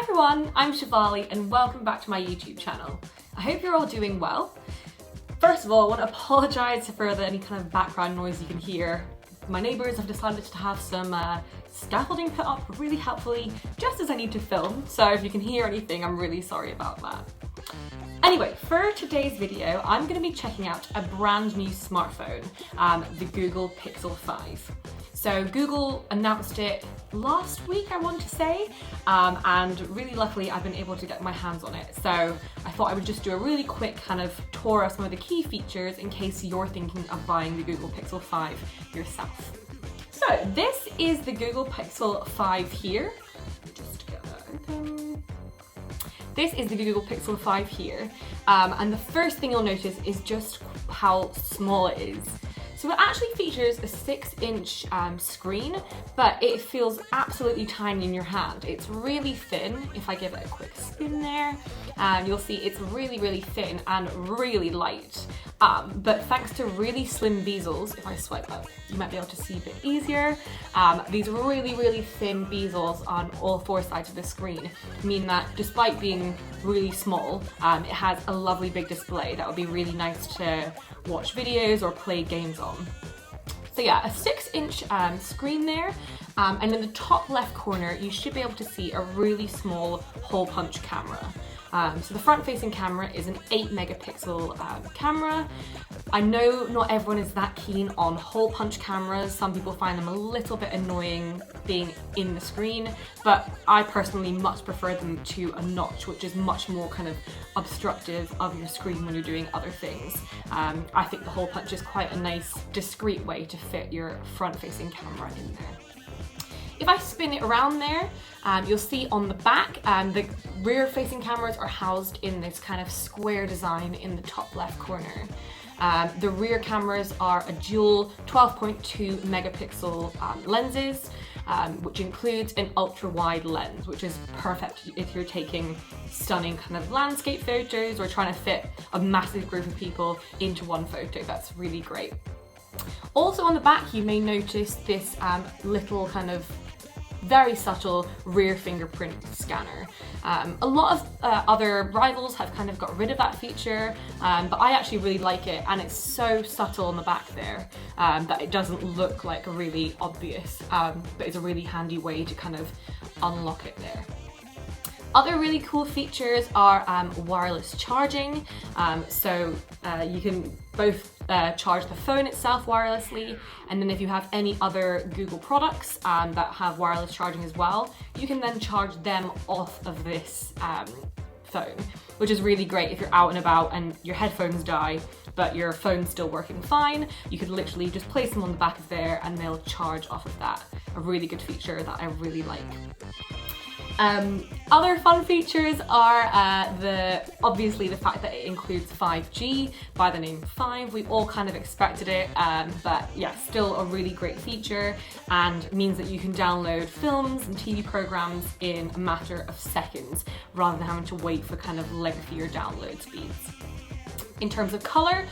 everyone, I'm Shivali and welcome back to my YouTube channel. I hope you're all doing well. First of all, I want to apologise for any kind of background noise you can hear. My neighbours have decided to have some scaffolding put up really helpfully just as I need to film, so if you can hear anything, I'm really sorry about that. Anyway, for today's video, I'm going to be checking out a brand new smartphone, the Google Pixel 5. So Google announced it last week, I want to say, and really luckily I've been able to get my hands on it. So I thought I would just do a really quick kind of tour of some of the key features in case you're thinking of buying the Google Pixel 5 yourself. So this is the Google Pixel 5 here. Just get that open. This is the Google Pixel 5 here, and the first thing you'll notice is just how small it is. So it actually features a 6-inch screen, but it feels absolutely tiny in your hand. It's really thin. If I give it a quick spin there, you'll see it's really thin and really light. But thanks to really slim bezels, if I swipe up, you might be able to see a bit easier. These really thin bezels on all four sides of the screen mean that despite being really small, it has a lovely big display that would be really nice to watch videos or play games on. So yeah, a 6-inch screen there, and in the top left corner you should be able to see a really small hole punch camera. So the front-facing camera is an 8-megapixel camera. I know not everyone is that keen on hole punch cameras. Some people find them a little bit annoying being in the screen, but I personally much prefer them to a notch, which is much more kind of obstructive of your screen when you're doing other things. I think the hole punch is quite a nice, discreet way to fit your front-facing camera in there. If I spin it around there, you'll see on the back, the rear-facing cameras are housed in this kind of square design in the top left corner. The rear cameras are a dual 12.2 megapixel lenses, which includes an ultra-wide lens, which is perfect if you're taking stunning kind of landscape photos or trying to fit a massive group of people into one photo. That's really great. Also on the back, you may notice this little kind of very subtle rear fingerprint scanner. A lot of other rivals have kind of got rid of that feature, but I actually really like it, and it's so subtle on the back there that it doesn't look like really obvious, but it's a really handy way to kind of unlock it there. Other really cool features are wireless charging, so you can both charge the phone itself wirelessly, and then if you have any other Google products that have wireless charging as well, you can then charge them off of this phone, which is really great if you're out and about and your headphones die, but your phone's still working fine. You could literally just place them on the back of there and they'll charge off of that. A really good feature that I really like. Other fun features are obviously the fact that it includes 5G by the name 5. We all kind of expected it, but yeah, still a really great feature, and means that you can download films and TV programs in a matter of seconds rather than having to wait for kind of lengthier download speeds. In terms of color,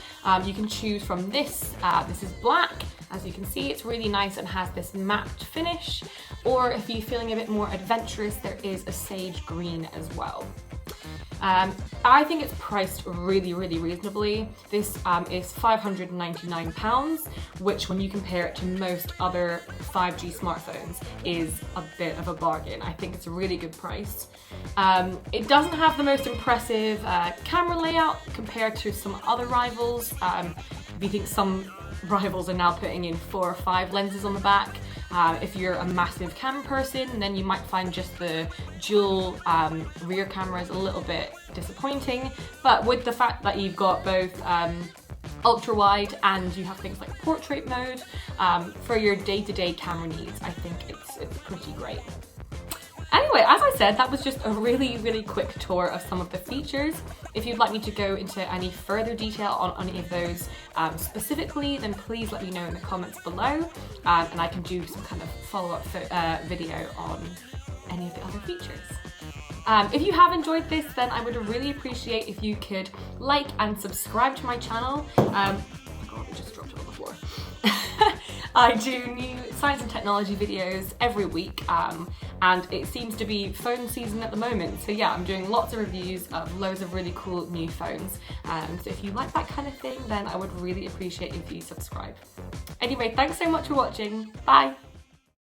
you can choose from this. This is black. As you can see, it's really nice and has this matte finish. Or if you're feeling a bit more adventurous, there is a sage green as well. I think it's priced really reasonably. This is £599, which when you compare it to most other 5G smartphones is a bit of a bargain. I think it's a really good price. It doesn't have the most impressive camera layout compared to some other rivals. If you think some rivals are now putting in 4 or 5 lenses on the back. If you're a massive cam person, then you might find just the dual rear cameras a little bit disappointing. But with the fact that you've got both ultra wide and you have things like portrait mode, for your day-to-day camera needs, I think it's pretty great. Anyway, as I said, that was just a really quick tour of some of the features. If you'd like me to go into any further detail on any of those specifically, then please let me know in the comments below, and I can do some kind of follow-up video on any of the other features. If you have enjoyed this, then I would really appreciate if you could like and subscribe to my channel. Oh my god, it just dropped it on the floor. I do new science and technology videos every week, and it seems to be phone season at the moment. So yeah, I'm doing lots of reviews of loads of really cool new phones. So if you like that kind of thing, then I would really appreciate if you subscribe. Anyway, thanks so much for watching. Bye!